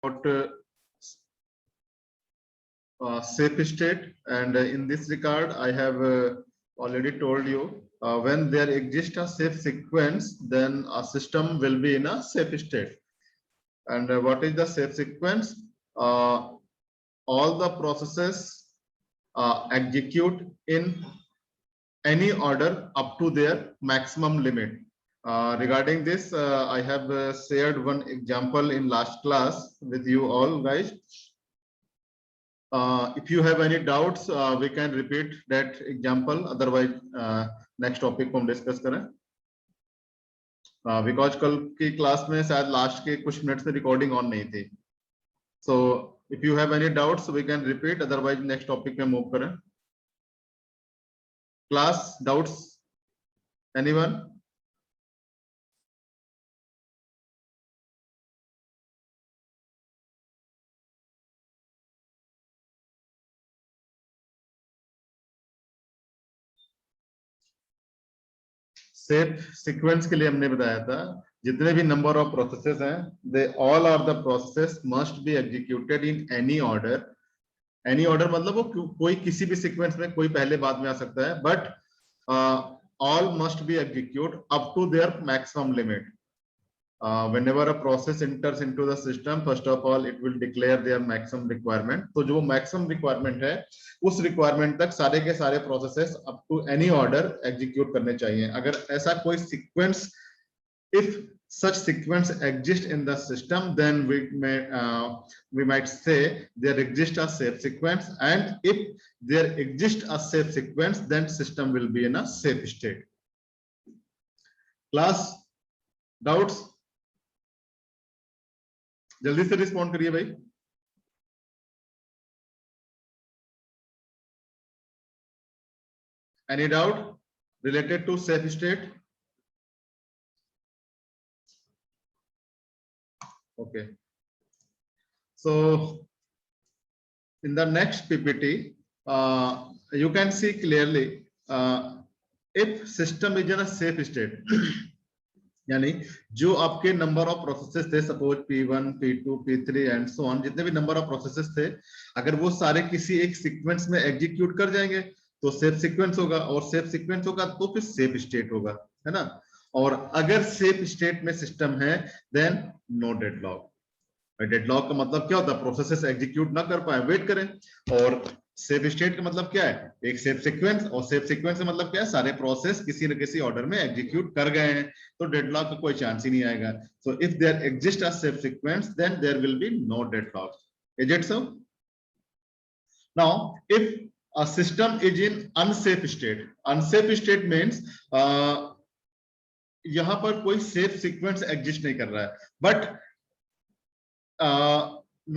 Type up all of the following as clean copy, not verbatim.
about safe state, and in this regard I have already told you when there exists a safe sequence, then a system will be in a safe state. And what is the safe sequence? All the processes execute in any order up to their maximum limit. Regarding this, I have shared one example in last class with you all guys. If you have any doubts, we can repeat that example. Otherwise, next topic को हम discuss करें. Because कल की class में शायद last के कुछ minutes में रिकॉर्डिंग ऑन नहीं थी. So if you have any doubts, we can repeat. Otherwise, next topic में move करें. Class doubts? Anyone? Safe sequence के लिए हमने बताया था जितने भी नंबर ऑफ प्रोसेसेस हैं, they all are the processes must be executed in any order. Any order मतलब वो कोई किसी भी सीक्वेंस में कोई पहले बाद में आ सकता है, but all must be execute up to their maximum limit. Whenever a process enters into the system, first of all it will declare their maximum requirement. तो जो maximum requirement है उस requirement तक सारे के सारे processes up to any order execute करने चाहिए. अगर ऐसा कोई sequence, if such sequence exists in the system, then we might say there exists a safe sequence, and if there exists a safe sequence, then system will be in a safe state. Class doubts? जल्दी से respond करिए भाई. Any doubt related to safe state? Okay. So in the next PPT, you can see clearly if system is in a safe state. यानी जो आपके number of processes थे, suppose P1, P2, P3 and so on, जितने भी number of processes थे, अगर वो सारे किसी एक सीक्वेंस में एग्जीक्यूट कर जाएंगे तो सेफ सीक्वेंस होगा, और सेफ सीक्वेंस होगा तो फिर सेफ स्टेट होगा, है ना. और अगर सेफ स्टेट में सिस्टम है देन नो डेडलॉक. डेडलॉक का मतलब क्या होता है? प्रोसेसेस एग्जीक्यूट ना कर पाए, वेट करें. और सेफ स्टेट का मतलब क्या है? एक सेफ सीक्वेंस, और सेफ सीक्वेंस का मतलब क्या है? सारे प्रोसेस किसी न किसी ऑर्डर में एग्जीक्यूट कर गए हैं, तो डेडलॉक का कोई चांस ही नहीं आएगा. So if there exist a safe sequence then there will be no deadlock. Is it so? Now if a system is in unsafe state, unsafe state means यहां पर कोई सेफ सीक्वेंस एग्जिस्ट नहीं कर रहा है, but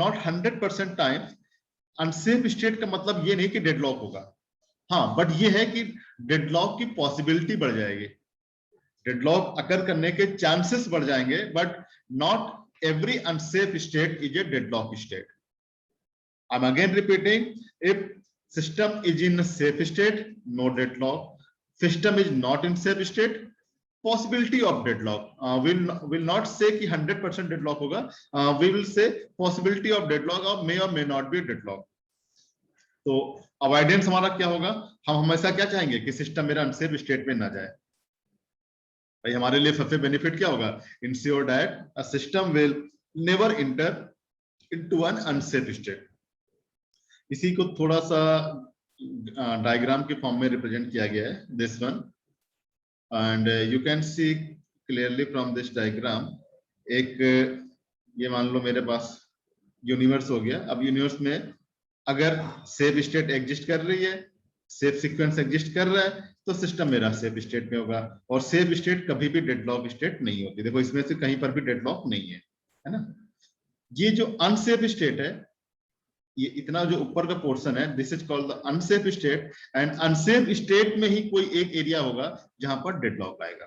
not 100% time. Unsafe state का मतलब ये नहीं कि डेडलॉक होगा, हाँ, बट ये है कि डेडलॉक की पॉसिबिलिटी बढ़ जाएगी, डेडलॉक अकर करने के चांसेस बढ़ जाएंगे, but not every unsafe state is a deadlock state. I am again repeating, if system is in a safe state, no deadlock. System is not in safe state, possibility of deadlock. Will not say कि 100% deadlock होगा. We will say possibility of deadlock or may not be deadlock. तो avoidance हमारा क्या होगा? हम हमेशा क्या चाहेंगे कि सिस्टम मेरा अनसेफ स्टेट में ना जाए. भाई हमारे लिए सबसे बेनिफिट क्या होगा? Ensure that a system will never enter into an unsafe state. इसी को थोड़ा सा डायग्राम के फॉर्म में रिप्रेजेंट किया गया है, this one, and you can see clearly from this diagram. एक ये मान लो मेरे पास यूनिवर्स हो गया. अब यूनिवर्स में अगर सेफ स्टेट एग्जिस्ट कर रही है, सेफ सीक्वेंस एग्जिस्ट कर रहा है, तो सिस्टम मेरा सेफ स्टेट में होगा. और सेफ स्टेट कभी भी डेडलॉक स्टेट नहीं होती. देखो इसमें से कहीं पर भी डेडलॉक नहीं है ना. ये जो अनसेफ स्टेट है, ये इतना जो ऊपर का पोर्शन है, this is called the unsafe state. And unsafe state में ही कोई एक एरिया होगा जहां पर डेडलॉक आएगा.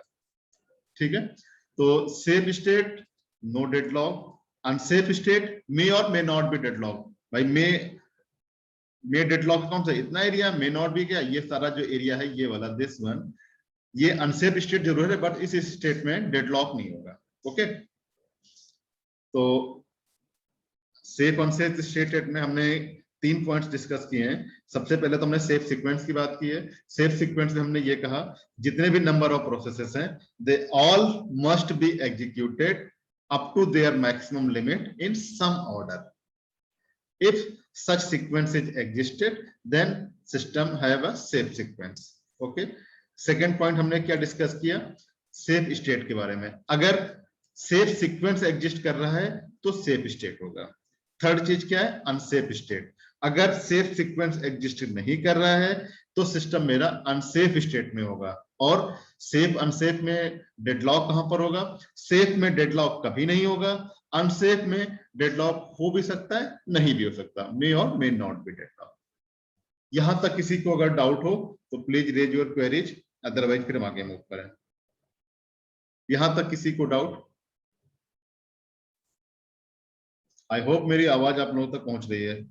ठीक है, तो safe state no deadlock, unsafe state may और मे नॉट बी डेडलॉक. भाई मे डेडलॉक कौन सा? इतना एरिया. मे नॉट बी क्या? ये सारा जो एरिया है ये वाला, दिस वन, ये अनसेफ स्टेट जरूर है, बट इस स्टेट में डेडलॉक नहीं होगा. ओके, तो सेफ अनसेफ स्टेट में हमने 3 पॉइंट्स डिस्कस किए हैं। सबसे पहले तो हमने सेफ सीक्वेंस की बात की है। सेफ सीक्वेंस में हमने ये कहा जितने भी नंबर ऑफ प्रोसेसेस हैं they all must be executed up to their maximum limit in some order. If such sequence is existed, then system have a safe sequence. Okay. Second point हमने क्या discuss किया? Safe state के बारे में। अगर safe sequence exist कर रहा है तो सेफ स्टेट होगा। थर्ड चीज क्या है? Unsafe state. अगर सेफ सीक्वेंस एग्जिस्ट नहीं कर रहा है तो सिस्टम मेरा अनसेफ स्टेट में होगा। और सेफ अनसेफ में डेडलॉक कहां पर होगा? सेफ में डेडलॉक कभी नहीं होगा, अनसेफ में डेडलॉक हो भी सकता है, नहीं भी हो सकता, मे और मे नॉट बी डेडलॉक। यहां तक किसी को अगर डाउट हो तो please raise your queries, otherwise फिर हम आगे मूव करें। यहां तक किसी को डाउट? आई होप मेरी आवाज आप लोगों तक पहुंच रही है।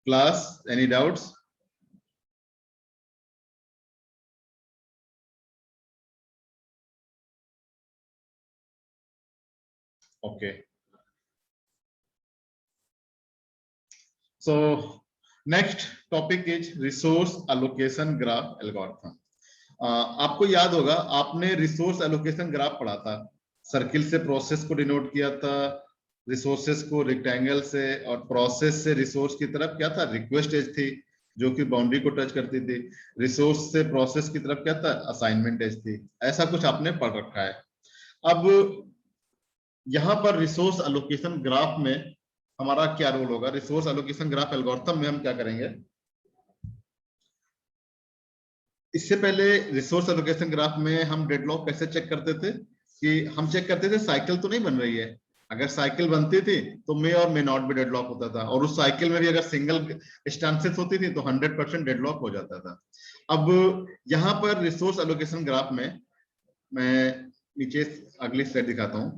Class, any doubts? Okay, so next topic is resource allocation graph algorithm. आपको याद होगा आपने रिसोर्स एलोकेशन ग्राफ पढ़ा था। सर्किल से प्रोसेस को डिनोट किया था, रिसोर्सेस को रेक्टेंगल से, और प्रोसेस से रिसोर्स की तरफ क्या था? रिक्वेस्ट एज थी जो कि बाउंड्री को टच करती थी। रिसोर्स से प्रोसेस की तरफ क्या था? असाइनमेंट एज थी। ऐसा कुछ आपने पढ़ रखा है। अब यहां पर रिसोर्स एलोकेशन ग्राफ में हमारा क्या रोल होगा? रिसोर्स एलोकेशन ग्राफ एल्गोरिथम में हम क्या करेंगे? इससे पहले रिसोर्स एलोकेशन ग्राफ में हम डेडलॉक कैसे चेक करते थे? कि हम चेक करते थे साइकिल तो नहीं बन रही है। अगर साइकिल बनती थी तो मे और मे नॉट भी डेडलॉक होता था, और उस साइकिल में भी अगर सिंगल इंस्टेंसेस होती थी तो 100% डेडलॉक हो जाता था। अब यहां पर रिसोर्स एलोकेशन ग्राफ में मैं नीचे अगली स्लाइड दिखाता हूं,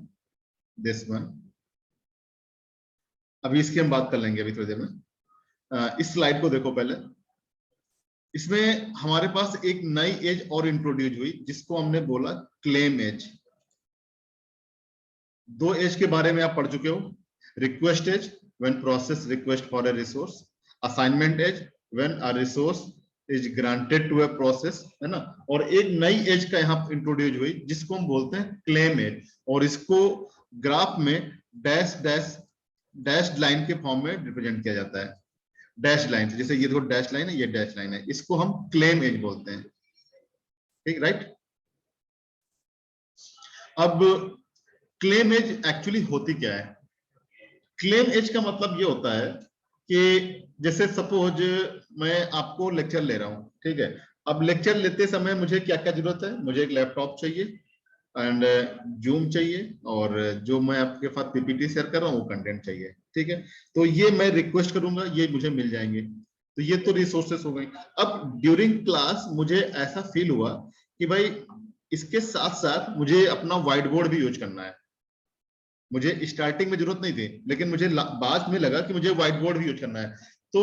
दिस वन। अभी इसकी हम बात कर लेंगे अभी थोड़ी देर में। इस स्लाइड को देखो पहले। इसमें हमारे पास एक नई एज और इंट्रोड्यूस हुई जिसको हमने बोला क्लेम एज। 2 एज के बारे में आप पढ़ चुके हो। Request edge when process request for a resource, assignment edge when a resource is granted to a process, है ना। और एक नई एज का यहाँ इंट्रोड्यूस हुई जिसको हम बोलते हैं क्लेम एज, और इसको ग्राफ में डैश डैश डैश लाइन के फॉर्म में रिप्रेजेंट किया जाता है। डैश लाइन, जैसे ये देखो डैश लाइन है, ये डैश लाइन है, इसको हम क्लेम एज बोलते हैं। ठीक, राइट। अब क्लेम एज एक्चुअली होती क्या है? क्लेम एज का मतलब ये होता है कि जैसे सपोज मैं आपको लेक्चर ले रहा हूं, ठीक है। अब लेक्चर लेते समय मुझे क्या क्या जरूरत है? मुझे एक लैपटॉप चाहिए एंड जूम चाहिए, और जो मैं आपके साथ पीपीटी शेयर कर रहा हूँ वो कंटेंट चाहिए, ठीक है। तो ये मैं रिक्वेस्ट करूंगा, ये मुझे मिल जाएंगे। तो ये तो रिसोर्सेस हो गई। अब ड्यूरिंग क्लास मुझे ऐसा फील हुआ कि भाई इसके साथ साथ मुझे अपना व्हाइट बोर्ड भी यूज करना है। मुझे स्टार्टिंग में जरूरत नहीं थी, लेकिन मुझे बाद में लगा कि मुझे व्हाइट बोर्ड भी यूज करना है। तो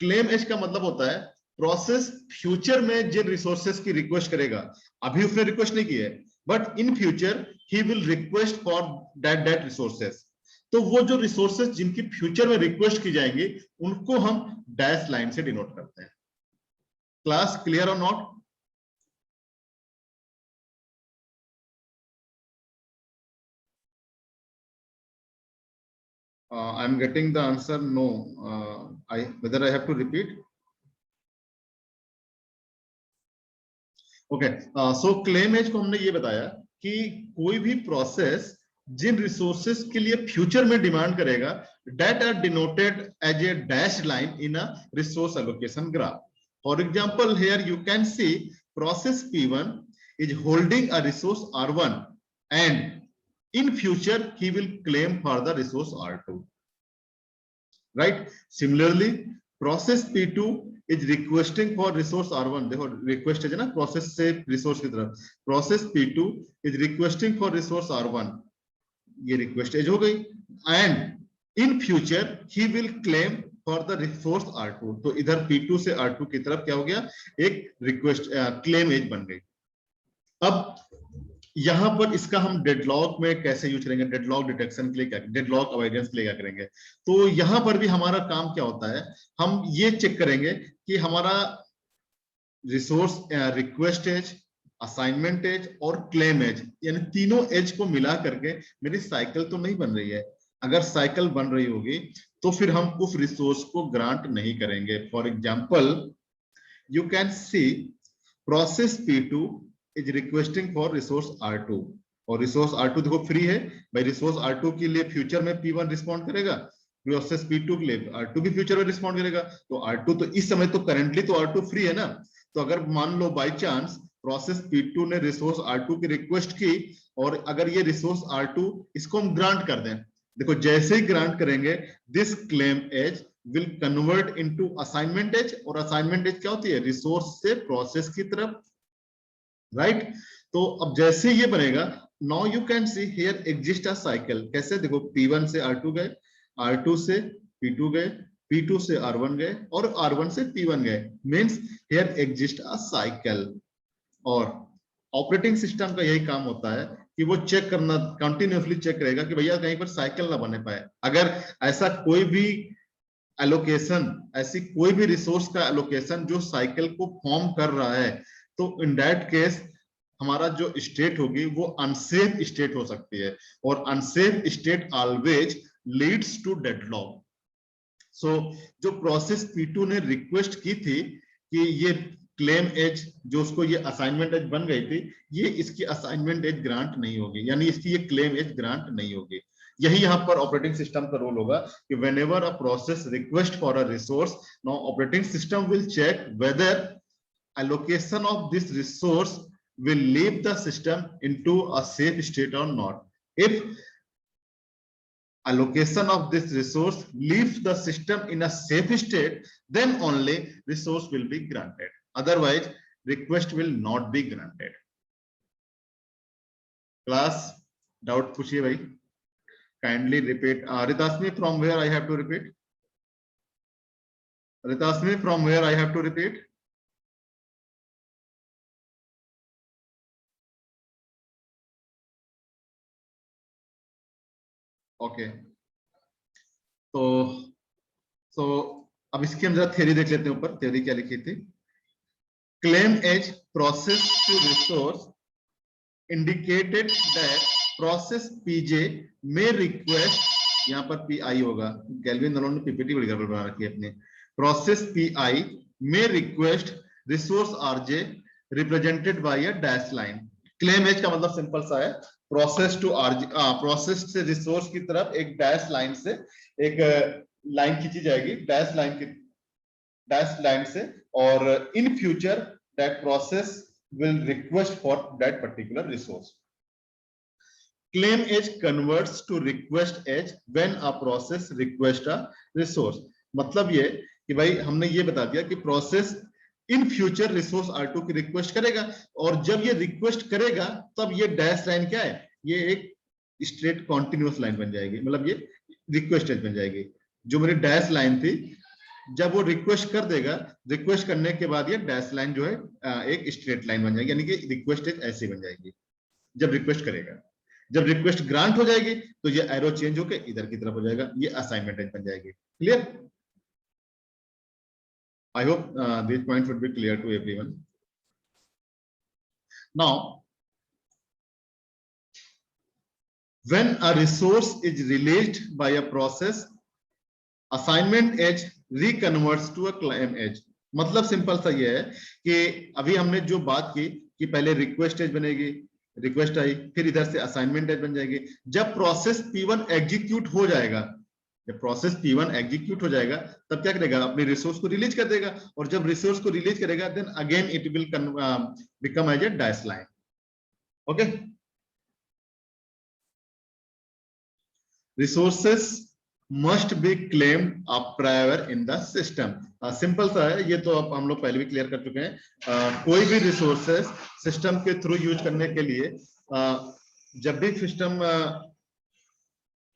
क्लेम एज का मतलब होता है प्रोसेस फ्यूचर में जिन रिसोर्सेस की रिक्वेस्ट करेगा, अभी उसने रिक्वेस्ट नहीं की है, but in future he will request for that resources. तो वो जो रिसोर्सेस जिनकी फ्यूचर में रिक्वेस्ट की जाएंगी उनको हम डैश लाइन से डिनोट करते हैं। क्लास क्लियर और not? I'm getting the answer no. Whether I have to repeat? Okay, so claim edge को हमने ये बताया कि कोई भी प्रोसेस जिन रिसोर्सेस के लिए फ्यूचर में डिमांड करेगा, that are denoted as a dash line in a resource allocation graph. For example here you can see process P1 is holding a resource R1 and in future he will claim for the resource R2, right? Similarly process P2 is requesting for resource R1, देखो request है ना process से resource की तरफ। Process P2 is requesting for resource R1, ये request as हो गई, and in future he will claim for the resource R2। तो इधर P2 से R2 की तरफ क्या हो गया? एक रिक्वेस्ट क्लेम एज बन गई। अब यहां पर इसका हम डेडलॉक में कैसे यूज करेंगे, डेडलॉक डिटेक्शन के लिए क्या, डेडलॉक अवॉइडेंस के लिए क्या करेंगे। तो यहां पर भी हमारा काम क्या होता है, हम ये चेक करेंगे कि हमारा resource request edge, assignment edge और क्लेम एज, यानी तीनों एज को मिला करके मेरी साइकिल तो नहीं बन रही है। अगर साइकिल बन रही होगी तो फिर हम उस रिसोर्स को ग्रांट नहीं करेंगे। For example you can see process P2 is requesting for resource R2, और रिसोर्स R2 देखो फ्री है भाई, रिसोर्स R2 के लिए फ्यूचर में P1 रिस्पॉन्ड करेगा, प्रोसेस P2 के लिए R2 भी फ्यूचर में रिस्पॉन्ड करेगा। तो R2 तो इस समय तो करंटली तो R2 फ्री है ना। तो अगर मान लो बाय चांस प्रोसेस P2 ने रिसोर्स R2 की रिक्वेस्ट की, और अगर ये रिसोर्स R2 इसको हम ग्रांट कर दें, देखो जैसे ही ग्रांट करेंगे this claim edge will convert into assignment edge, और असाइनमेंट एज क्या होती है, रिसोर्स से प्रोसेस की तरफ, राइट। तो अब जैसे ये बनेगा, now you can see here exist a cycle. कैसे, देखो P1 से R2 गए, R2 से P2 गए, P2 से R1 गए और R1 से P1 गए, means here exist a cycle. और ऑपरेटिंग सिस्टम का यही काम होता है कि वो चेक करना, कंटिन्यूअसली चेक करेगा कि भैया कहीं पर साइकिल ना बने पाए। अगर ऐसा कोई भी एलोकेशन, ऐसी कोई भी रिसोर्स का एलोकेशन जो साइकिल को फॉर्म कर रहा है, तो इन दैट केस हमारा जो स्टेट होगी वो अनसेफ स्टेट हो सकती है, और unsafe state always leads to deadlock. So जो प्रोसेस P2 ने रिक्वेस्ट की थी कि ये क्लेम एज जो उसको ये असाइनमेंट एज बन गई थी, ये इसकी असाइनमेंट एज ग्रांट नहीं होगी, यानी इसकी ये क्लेम एज ग्रांट नहीं होगी। यही यहां पर ऑपरेटिंग सिस्टम का रोल होगा कि whenever a process request for a resource, now operating system will check whether allocation of this resource will leave the system into a safe state or not. If allocation of this resource leaves the system in a safe state, then only resource will be granted. Otherwise, request will not be granted. Class, doubt पूछिए भाई. Kindly repeat. Ritasmi, from where I have to repeat? Ritasmi, from where I have to repeat? Okay. तो अब इसकी हम जरा theory देख लेते हैं, ऊपर थ्योरी क्या लिखी थी। Claim edge process to resource indicated that process PJ में रिक्वेस्ट, यहां पर पीआई होगा, कैल्विन नलोन ने पीपीटी बड़ी गड़बड़ बना रखी है अपनी। प्रोसेस पीआई में request resource RJ represented by a dash line. Claim edge का मतलब सिंपल सा है, प्रोसेस टू आरजे, प्रोसेस से रिसोर्स की तरफ एक डैश लाइन से एक लाइन खींची जाएगी, डैश लाइन से, और in future that process will request for that particular resource. Claim edge converts to request edge when a process request a resource. मतलब ये कि भाई हमने ये बता दिया कि process in future resource R2 की रिक्वेस्ट करेगा, और जब ये रिक्वेस्ट करेगा तब ये डैश लाइन क्या है, ये एक स्ट्रेट कॉन्टिन्यूअस लाइन बन जाएगी, मतलब ये रिक्वेस्ट एज बन जाएगी। जो मेरी डैश लाइन थी, जब वो रिक्वेस्ट कर देगा, रिक्वेस्ट करने के बाद ये डैश लाइन जो है एक स्ट्रेट लाइन बन जाएगी, यानी कि रिक्वेस्ट ऐसी बन जाएगी जब रिक्वेस्ट करेगा। जब रिक्वेस्ट ग्रांट हो जाएगी तो ये एरो चेंज होकर इधर की तरफ हो जाएगा, ये असाइनमेंट बन जाएगी। Clear? I hope this point would be clear to everyone. Now when a resource is released by a process, assignment edge reconverts to a claim edge. मतलब सिंपल सा ये है कि अभी हमने जो बात की कि पहले रिक्वेस्ट एज बनेगी, रिक्वेस्ट आई, फिर इधर से असाइनमेंट एज बन जाएगी। जब प्रोसेस P1 एग्जीक्यूट हो जाएगा, जब प्रोसेस P1 एग्जीक्यूट हो जाएगा तब क्या करेगा, अपने रिसोर्स को रिलीज कर देगा, और जब रिसोर्स को रिलीज करेगा then again it will become as a dash line. Okay, resources must be claimed up prior in the system. Simple सा है ये, तो अब हम लोग पहले भी क्लियर कर चुके हैं। कोई भी रिसोर्सेस सिस्टम के थ्रू यूज करने के लिए जब भी सिस्टम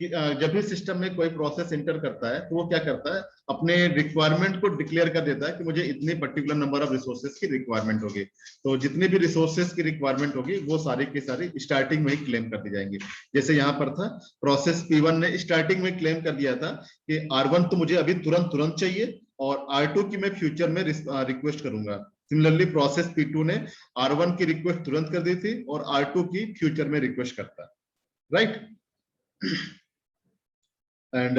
जब भी सिस्टम में कोई प्रोसेस इंटर करता है तो वो क्या करता है, अपने रिक्वायरमेंट को डिक्लेयर कर देता है कि मुझे इतनी पर्टिकुलर नंबर ऑफ रिसोर्सेज की रिक्वायरमेंट होगी। तो जितनी भी रिसोर्सेज की रिक्वायरमेंट होगी वो सारी की सारी स्टार्टिंग में ही क्लेम कर दी जाएंगी। जैसे यहाँ पर था, प्रोसेस P1 ने स्टार्टिंग में क्लेम कर दिया था कि R1 तो मुझे अभी तुरंत तुरंत चाहिए और R2 की मैं फ्यूचर में रिक्वेस्ट करूंगा। सिमिलरली प्रोसेस P2 ने R1 की रिक्वेस्ट तुरंत कर दी थी और R2 की फ्यूचर में रिक्वेस्ट करता, राइट। एंड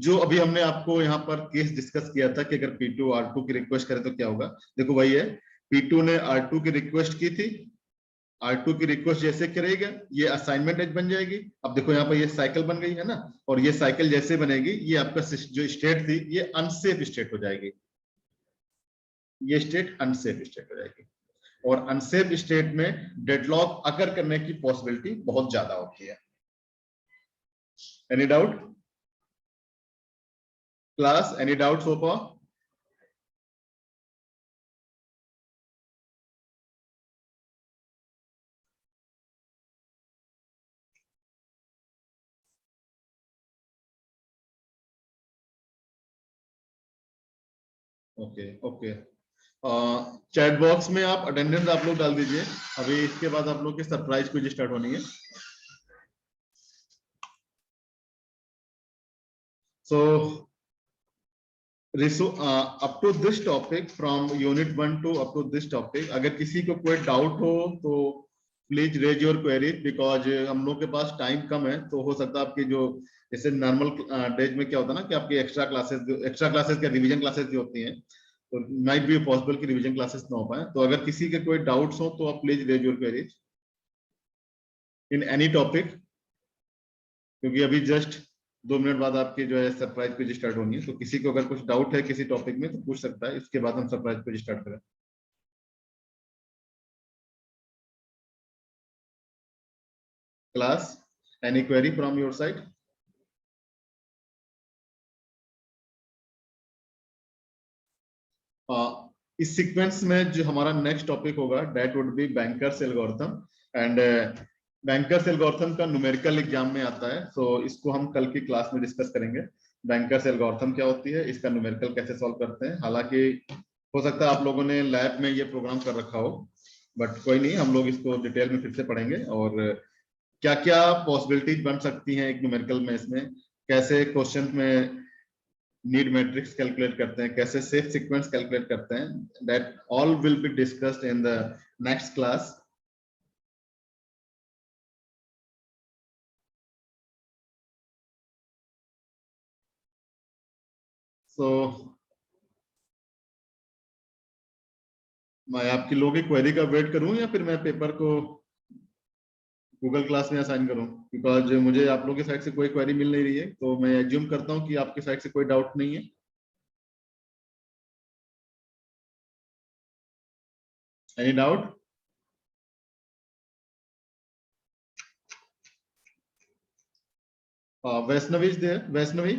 जो अभी हमने आपको यहाँ पर केस डिस्कस किया था कि अगर P2 R2 की रिक्वेस्ट करे तो क्या होगा, देखो वही है, P2 ने R2 की रिक्वेस्ट की थी, R2 की रिक्वेस्ट जैसे करेगा ये असाइनमेंट एज बन जाएगी। अब देखो यहाँ पर ये साइकिल बन गई है ना, और ये साइकिल जैसे बनेगी ये आपका जो स्टेट थी ये अनसेफ स्टेट हो जाएगी, ये स्टेट अनसेफ स्टेट हो जाएगी। और अनसेफ स्टेट में डेडलॉक अकर करने की पॉसिबिलिटी बहुत ज्यादा होती है। Any doubt class, any doubt so for? Okay okay, chat box में आप अटेंडेंस आप लोग डाल दीजिए। अभी इसके बाद आप लोग की सरप्राइज क्विज स्टार्ट होनी है। So up to this topic, from unit 1 to up to this topic, अगर किसी को कोई डाउट हो तो please raise your query, because हम लोग के पास टाइम कम है। तो हो सकता है आपकी जो जैसे नॉर्मल डेज में क्या होता है ना कि आपकी एक्स्ट्रा क्लासेस क्या रिवीजन क्लासेस भी होती हैं, तो माइट बी पॉसिबल कि रिवीजन क्लासेस ना हो पाए। तो अगर किसी के कोई डाउट्स हो तो आप please raise your queries in any topic, क्योंकि अभी जस्ट 2 मिनट बाद आपकी जो है सरप्राइज पेज स्टार्ट होनी है। तो किसी को अगर कुछ डाउट है किसी टॉपिक में तो पूछ सकता है, इसके बाद हम सरप्राइज पेज स्टार्ट करें। Class, any query from your side? इस सीक्वेंस में जो हमारा नेक्स्ट टॉपिक होगा that would be bankers algorithm. And bankers algorithm का न्यूमेरिकल एग्जाम में आता है, तो इसको हम कल की क्लास में डिस्कस करेंगे। बैंकर्स एल्गोरिथम क्या होती है, इसका न्यूमेरिकल कैसे सॉल्व करते हैं। हालांकि हो सकता है आप लोगों ने लैब में ये प्रोग्राम कर रखा हो, बट कोई नहीं, हम लोग इसको डिटेल में फिर से पढ़ेंगे और क्या क्या पॉसिबिलिटीज बन सकती हैं एक न्यूमेरिकल में, इसमें कैसे क्वेश्चन में नीड मैट्रिक्स कैलकुलेट करते हैं, कैसे सेफ सीक्वेंस कैलकुलेट करते हैं, that all will be discussed in the next class. So मैं आपकी लोगों की क्वेरी का वेट करूं या फिर मैं पेपर को गूगल क्लास में असाइन करूं, बिकॉज मुझे आप लोगों की साइड से कोई क्वेरी मिल नहीं रही है, तो मैं एज्यूम करता हूं कि आपकी साइड से कोई डाउट नहीं है। Any doubt? Vaishnavi is there, Vaishnavi?